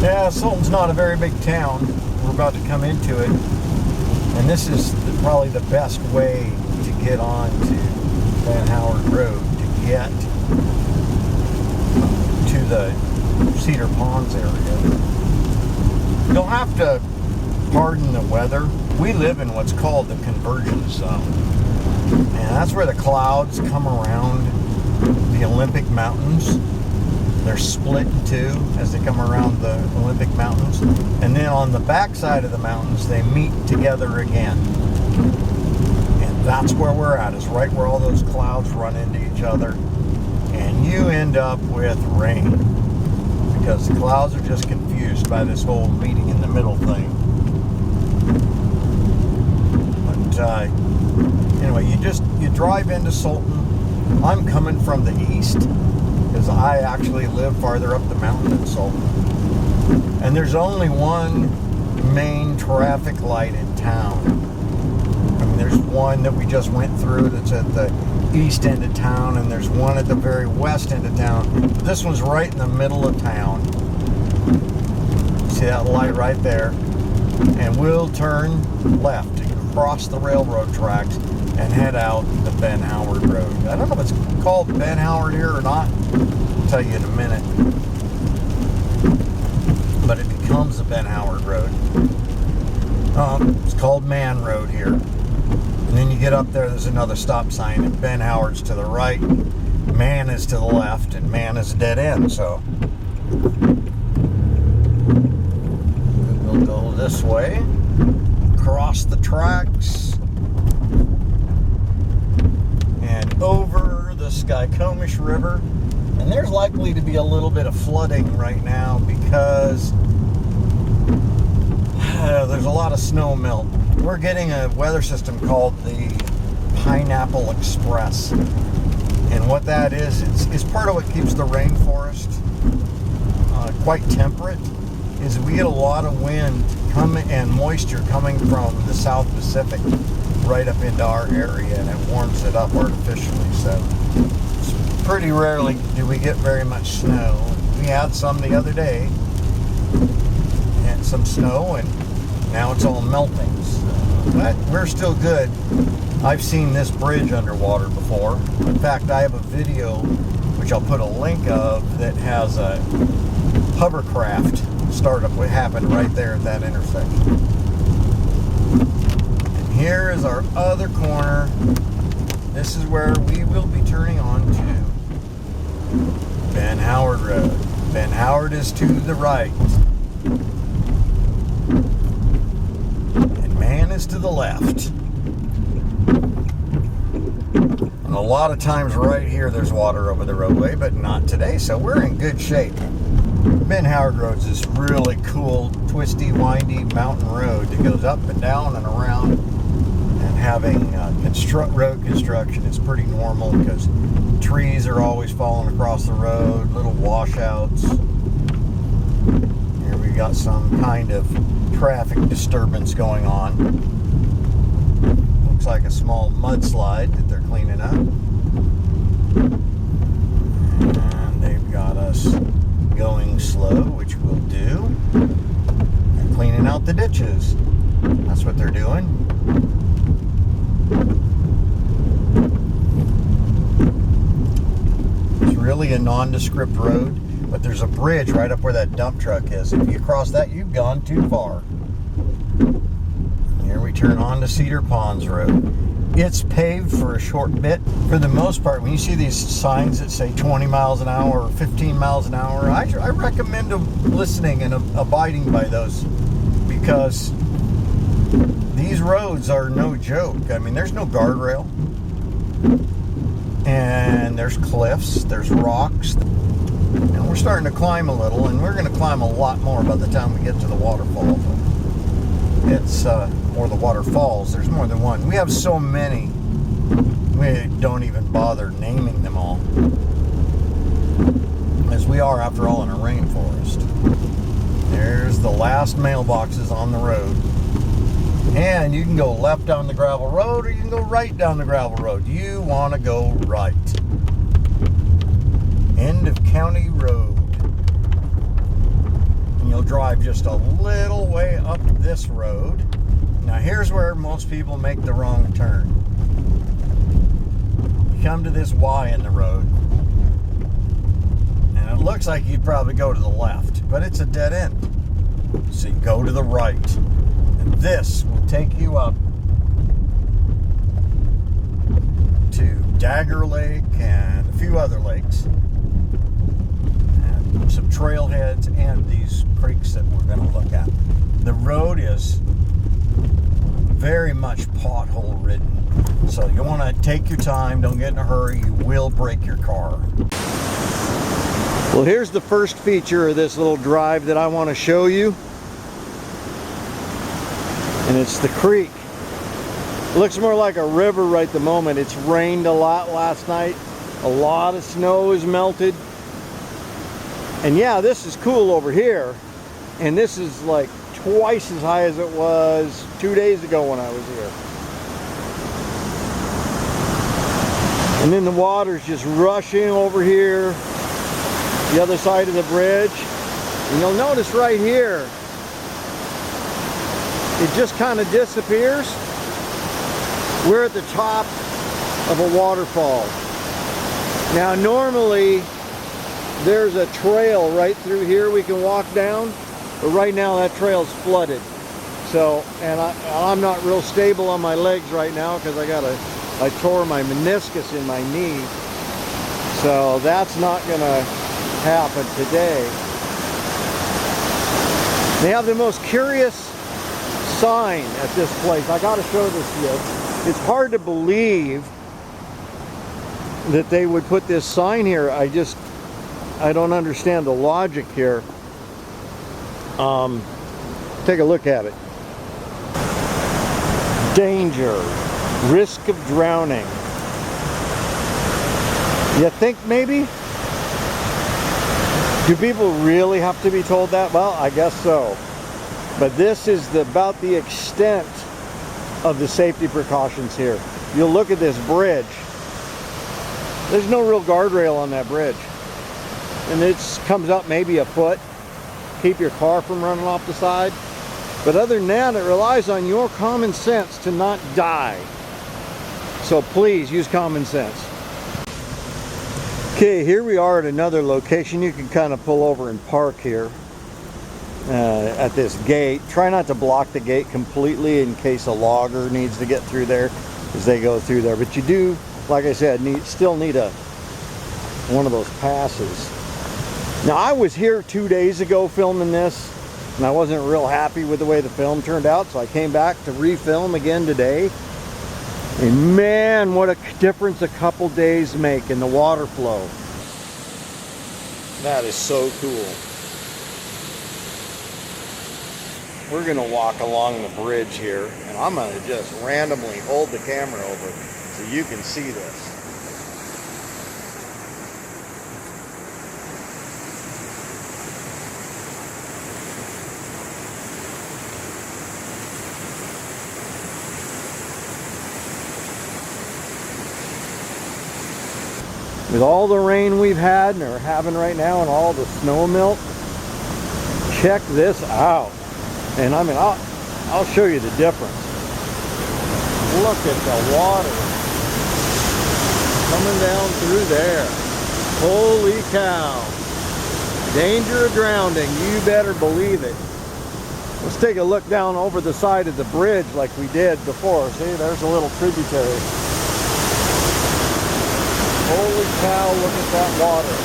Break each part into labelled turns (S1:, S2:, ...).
S1: Yeah, Sultan's not a very big town. We're about to come into it. And this is probably the best way to get on to Van Howard Road to get to the Cedar Ponds area. You'll have to pardon the weather. We live in what's called the convergence zone. And that's where the clouds come around the Olympic Mountains. They're split in two as they come around the Olympic Mountains. And then on the backside of the mountains, they meet together again. And that's where we're at, is right where all those clouds run into each other. And you end up with rain, because the clouds are just confused by this whole meeting in the middle thing. But anyway, you drive into Sultan. I'm coming from the east, because I actually live farther up the mountain than Sultan. And there's only one main traffic light in town. I mean, there's one that we just went through that's at the east end of town, and there's one at the very west end of town. But this one's right in the middle of town. See that light right there? And we'll turn left and cross the railroad tracks and head out the Ben Howard Road. I don't know if it's called Ben Howard here or not. I'll tell you in a minute. But it becomes the Ben Howard Road. It's called Man Road here. And then you get up there, there's another stop sign, and Ben Howard's to the right, Man is to the left, and Man is a dead end, so we'll go this way, cross the tracks, and over the Skykomish River. And there's likely to be a little bit of flooding right now because there's a lot of snow melt. We're getting a weather system called the Pineapple Express. And what that is, it's part of what keeps the rainforest quite temperate, is we get a lot of wind and moisture coming from the South Pacific right up into our area, and it warms it up artificially. So pretty rarely do we get very much snow. We had some the other day, and some snow, and now it's all melting. But we're still good. I've seen this bridge underwater before. In fact, I have a video, which I'll put a link of, that has a hovercraft startup what happened right there at that intersection. And here is our other corner. This is where we will be turning on to Ben Howard Road. Ben Howard is to the right. And Man is to the left. And a lot of times right here there's water over the roadway, but not today, so we're in good shape. Ben Howard Road's this really cool, twisty, windy mountain road that goes up and down and around. And having road construction is pretty normal because trees are always falling across the road, little washouts. Here we got some kind of traffic disturbance going on. Looks like a small mudslide that they're cleaning up. And they've got us going slow, which we'll do. They're cleaning out the ditches. That's what they're doing. It's really a nondescript road, but there's a bridge right up where that dump truck is. If you cross that, you've gone too far. Here we turn on to Cedar Ponds Road. It's paved for a short bit. For the most part, when you see these signs that say 20 miles an hour or 15 miles an hour, I recommend listening and abiding by those, because these roads are no joke. I mean, there's no guardrail, and there's cliffs, there's rocks, and we're starting to climb a little, and we're going to climb a lot more by the time we get to the waterfall. It's or the waterfalls. There's more than one. We have so many, we don't even bother naming them all, as we are, after all, in a rainforest. There's the last mailboxes on the road. And you can go left down the gravel road, or you can go right down the gravel road. You want to go right. End of County Road. And you'll drive just a little way up this road. Now here's where most people make the wrong turn. You come to this Y in the road, and it looks like you'd probably go to the left, but it's a dead end. So you go to the right, and this will take you up to Dagger Lake and a few other lakes, and some trailheads and these creeks that we're going to look at. The road is very much pothole ridden, so you want to take your time, don't get in a hurry, you will break your car. Well, here's the first feature of this little drive that I want to show you, and it's the creek. It looks more like a river right at the moment. It's rained a lot last night. A lot of snow is melted. And yeah, this is cool over here. And this is like twice as high as it was 2 days ago when I was here. And then the water's just rushing over here, the other side of the bridge. And you'll notice right here, it just kind of disappears. We're at the top of a waterfall. Now normally there's a trail right through here we can walk down, but right now that trail's flooded. So, and I'm not real stable on my legs right now because I tore my meniscus in my knee. So that's not gonna happen today. They have the most curious sign at this place. I gotta show this to you. It's hard to believe that they would put this sign here. I don't understand the logic here. Take a look at it. Danger, risk of drowning. You think maybe? Do people really have to be told that? Well, I guess so. But this is about the extent of the safety precautions here. You'll look at this bridge. There's no real guardrail on that bridge. And it comes up maybe a foot. Keep your car from running off the side. But other than that, it relies on your common sense to not die. So please use common sense. Okay, here we are at another location. You can kind of pull over and park here at this gate. Try not to block the gate completely in case a logger needs to get through there as they go through there. But you do, like I said, still need one of those passes. Now I was here 2 days ago filming this, and I wasn't real happy with the way the film turned out, so I came back to refilm again today. And man, what a difference a couple days make in the water flow. That is so cool. We're gonna walk along the bridge here, and I'm gonna just randomly hold the camera over so you can see this. With all the rain we've had and are having right now and all the snow melt, check this out. And I mean, I'll show you the difference. Look at the water coming down through there. Holy cow. Danger of drowning, you better believe it. Let's take a look down over the side of the bridge like we did before. See, there's a little tributary. Holy cow, look at that water.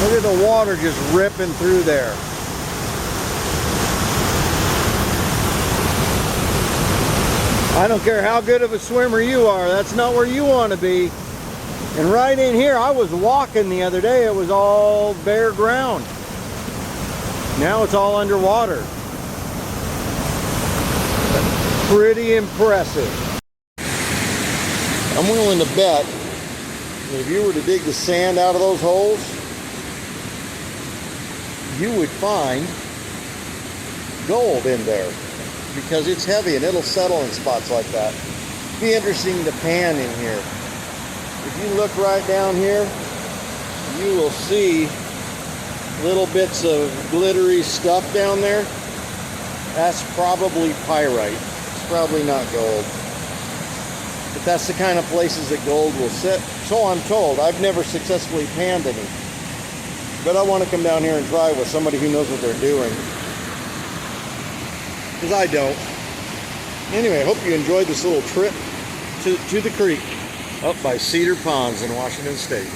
S1: Look at the water just ripping through there. I don't care how good of a swimmer you are, that's not where you want to be. And right in here, I was walking the other day, it was all bare ground. Now it's all underwater. Pretty impressive. I'm willing to bet that if you were to dig the sand out of those holes, you would find gold in there because it's heavy and it'll settle in spots like that. Be interesting to pan in here. If you look right down here, you will see little bits of glittery stuff down there. That's probably pyrite. It's probably not gold. But that's the kind of places that gold will sit. So I'm told. I've never successfully panned any. But I want to come down here and try with somebody who knows what they're doing. Because I don't. Anyway, I hope you enjoyed this little trip to the creek up by Cedar Ponds in Washington State.